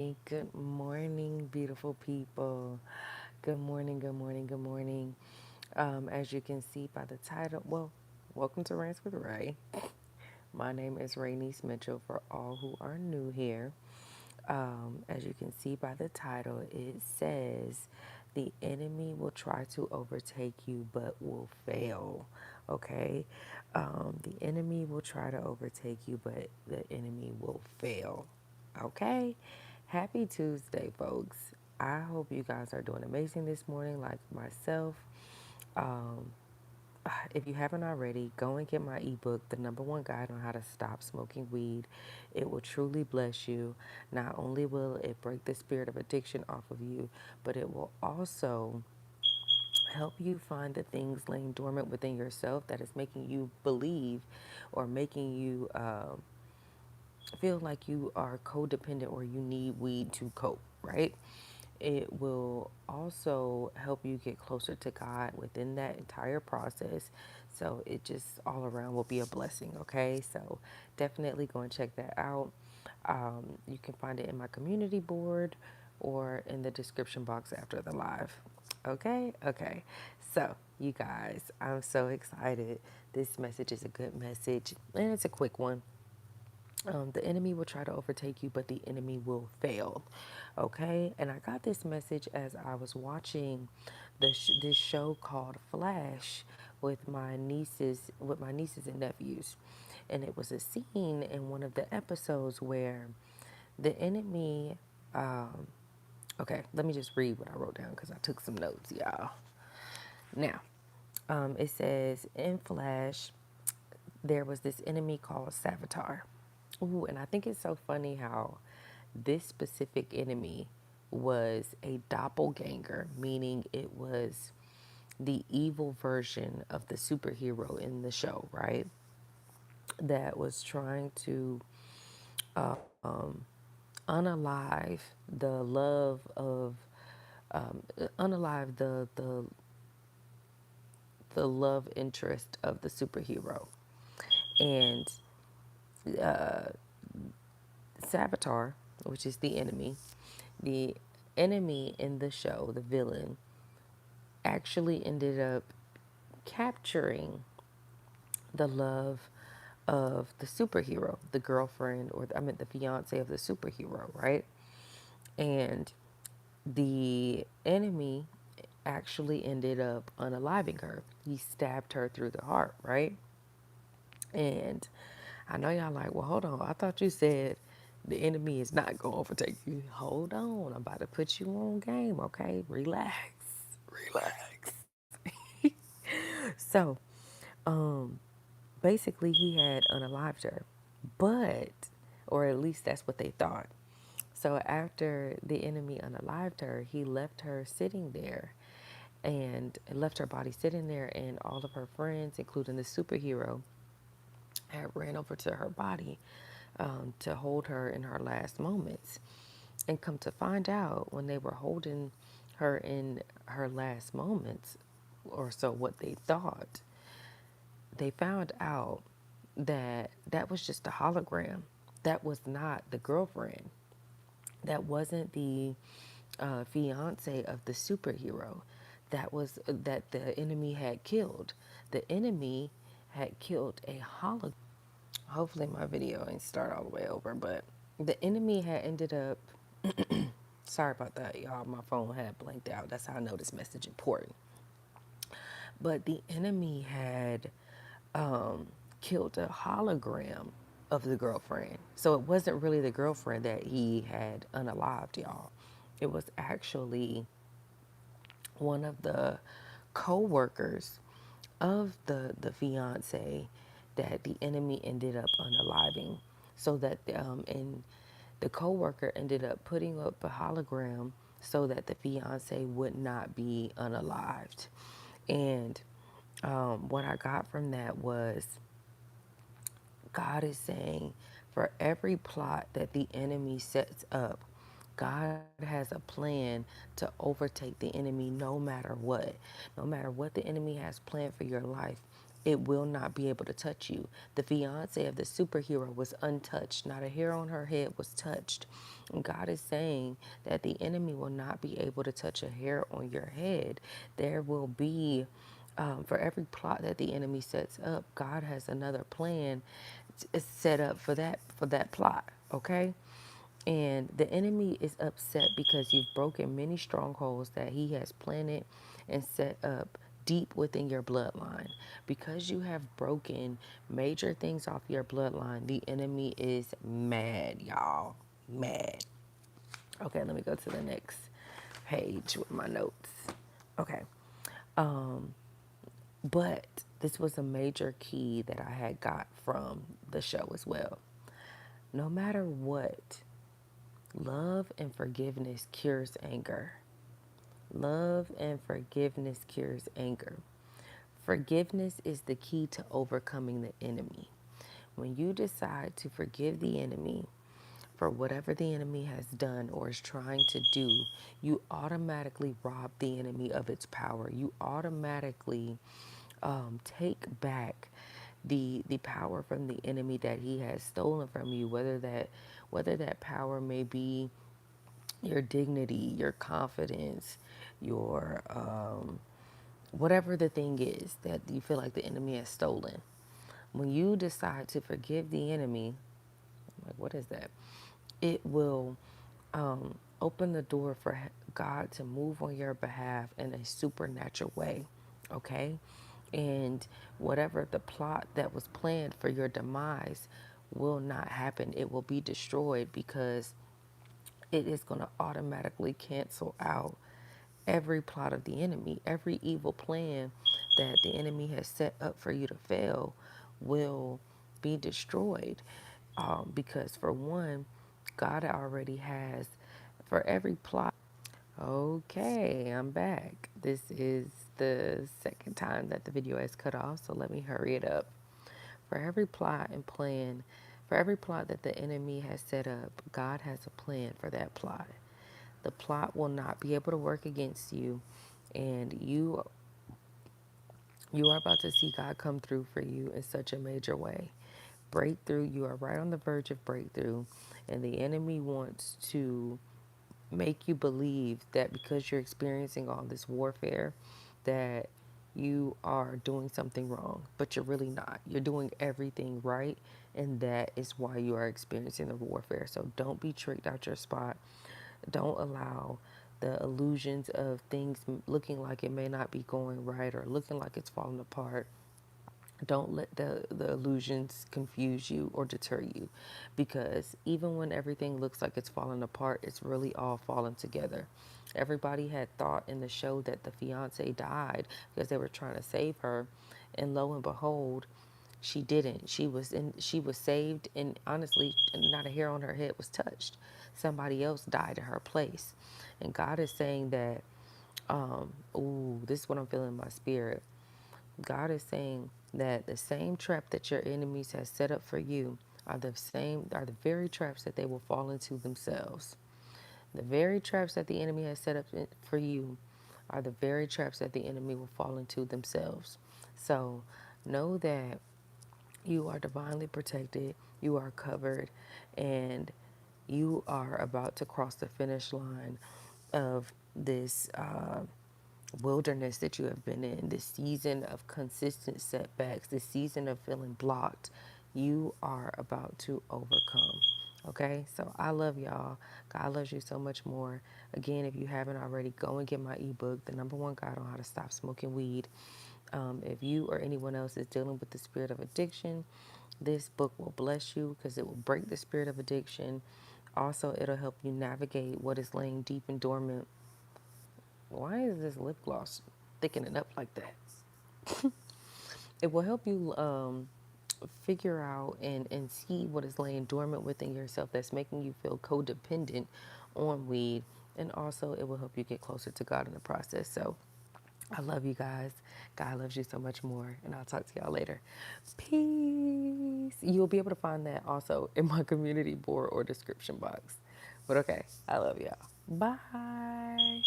Good morning, beautiful people. Good morning, good morning, good morning. As you can see by the title, well, welcome to Rants with Ray. My name is Rayniecemitchell for all who are new here. As you can see by the title, it says the enemy will try to overtake you but will fail. Okay? The enemy will try to overtake you, but the enemy will fail. Okay? Happy Tuesday, folks. I hope you guys are doing amazing this morning, like myself. Um, if you haven't already, go and get my ebook, The Number One Guide on How to Stop Smoking Weed. It will truly bless you. Not only will it break the spirit of addiction off of you, but it will also help you find the things laying dormant within yourself that is making you believe or making you feel like you are codependent or you need weed to cope, right? It will also help you get closer to God within that entire process. So it just all around will be a blessing, okay? So definitely go and check that out. You can find it in my community board or in the description box after the live. Okay? Okay. So, you guys, I'm so excited. This message is a good message and it's a quick one. The enemy will try to overtake you, but the enemy will fail. Okay, and I got this message as I was watching this show called Flash with my nieces and nephews, and it was a scene in one of the episodes where the enemy. Okay, let me just read what I wrote down because I took some notes, y'all. Now, it says in Flash, there was this enemy called Savitar. Ooh, and I think it's so funny how this specific enemy was a doppelganger, meaning it was the evil version of the superhero in the show, right? That was trying to unalive the love of, unalive the love interest of the superhero. And Savitar, which is the enemy in the show, the villain, actually ended up capturing the love of the superhero, the girlfriend, or I meant the fiance of the superhero, right? And the enemy actually ended up unaliving her. He stabbed her through the heart, right? And I know y'all like, well, hold on. I thought you said the enemy is not going to overtake you. Hold on. I'm about to put you on game, okay? Relax. Relax. So, basically, he had unalived her, but, or at least that's what they thought. So, after the enemy unalived her, he left her sitting there and left her body sitting there, and all of her friends, including the superhero, had ran over to her body to hold her in her last moments. And come to find out, when they were holding her in her last moments, or so what they thought, they found out that that was just a hologram. That was not the girlfriend. That wasn't the fiance of the superhero. That was that the enemy had killed. The enemy had killed a hologram. Hopefully my video ain't start all the way over, but the enemy had ended up. Sorry about that, y'all. My phone had blanked out. That's how I know this message important. But the enemy had killed a hologram of the girlfriend. So it wasn't really the girlfriend that he had unalived, y'all. It was actually one of the co-workers of the fiance that the enemy ended up unaliving. So that and the co-worker ended up putting up a hologram so that the fiance would not be unalived. And what I got from that was God is saying for every plot that the enemy sets up, God has a plan to overtake the enemy no matter what. No matter what the enemy has planned for your life, it will not be able to touch you. The fiance of the superhero was untouched. Not a hair on her head was touched. And God is saying that the enemy will not be able to touch a hair on your head. There will be, for every plot that the enemy sets up, God has another plan set up for that plot. Okay. And the enemy is upset because you've broken many strongholds that he has planted and set up deep within your bloodline. Because you have broken major things off your bloodline, the enemy is mad, y'all. Mad. Okay, let me go to the next page with my notes. Okay. But this was a major key that I had got from the show as well. No matter what, love and forgiveness cures anger. Love and forgiveness cures anger. Forgiveness is the key to overcoming the enemy. When you decide to forgive the enemy for whatever the enemy has done or is trying to do, you automatically rob the enemy of its power. You automatically take back the power from the enemy that he has stolen from you, whether that power may be your dignity, your confidence, your whatever the thing is that you feel like the enemy has stolen. When you decide to forgive the enemy, like what is that? It will open the door for God to move on your behalf in a supernatural way. Okay? And whatever the plot that was planned for your demise will not happen. It will be destroyed because it is going to automatically cancel out every plot of the enemy. Every evil plan that the enemy has set up for you to fail will be destroyed. Because, for one, God already has, for every plot. Okay, I'm back. This is the second time that the video has cut off, so let me hurry it up. For every plot and plan, for every plot that the enemy has set up, God has a plan for that plot. The plot will not be able to work against you, and you are about to see God come through for you in such a major way. Breakthrough, you are right on the verge of breakthrough, and the enemy wants to make you believe that because you're experiencing all this warfare, that you are doing something wrong, but you're really not. You're doing everything right, and that is why you are experiencing the warfare. So don't be tricked out your spot. Don't allow the illusions of things looking like it may not be going right or looking like it's falling apart. Don't let the illusions confuse you or deter you, because even when everything looks like it's falling apart, it's really all falling together. Everybody had thought in the show that the fiance died because they were trying to save her, and lo and behold, she didn't. She was saved, and honestly, not a hair on her head was touched. Somebody else died in her place. And God is saying that, ooh, this is what I'm feeling in my spirit. God is saying that the same trap that your enemies have set up for you are the very traps that they will fall into themselves. The very traps that the enemy has set up for you are the very traps that the enemy will fall into themselves. So know that you are divinely protected, you are covered, and you are about to cross the finish line of this wilderness that you have been in, this season of consistent setbacks, this season of feeling blocked. You are about to overcome. Okay, so I love y'all. God loves you so much more. Again, if you haven't already, go and get my ebook, The Number One Guide on How to Stop Smoking Weed. If you or anyone else is dealing with the spirit of addiction, this book will bless you because it will break the spirit of addiction. Also, it'll help you navigate what is laying deep and dormant. Why is this lip gloss thickening up like that? It will help you figure out and see what is laying dormant within yourself that's making you feel codependent on weed. And also, it will help you get closer to God in the process. So, I love you guys. God loves you so much more. And I'll talk to y'all later. Peace. You'll be able to find that also in my community board or description box. But okay, I love y'all. Bye.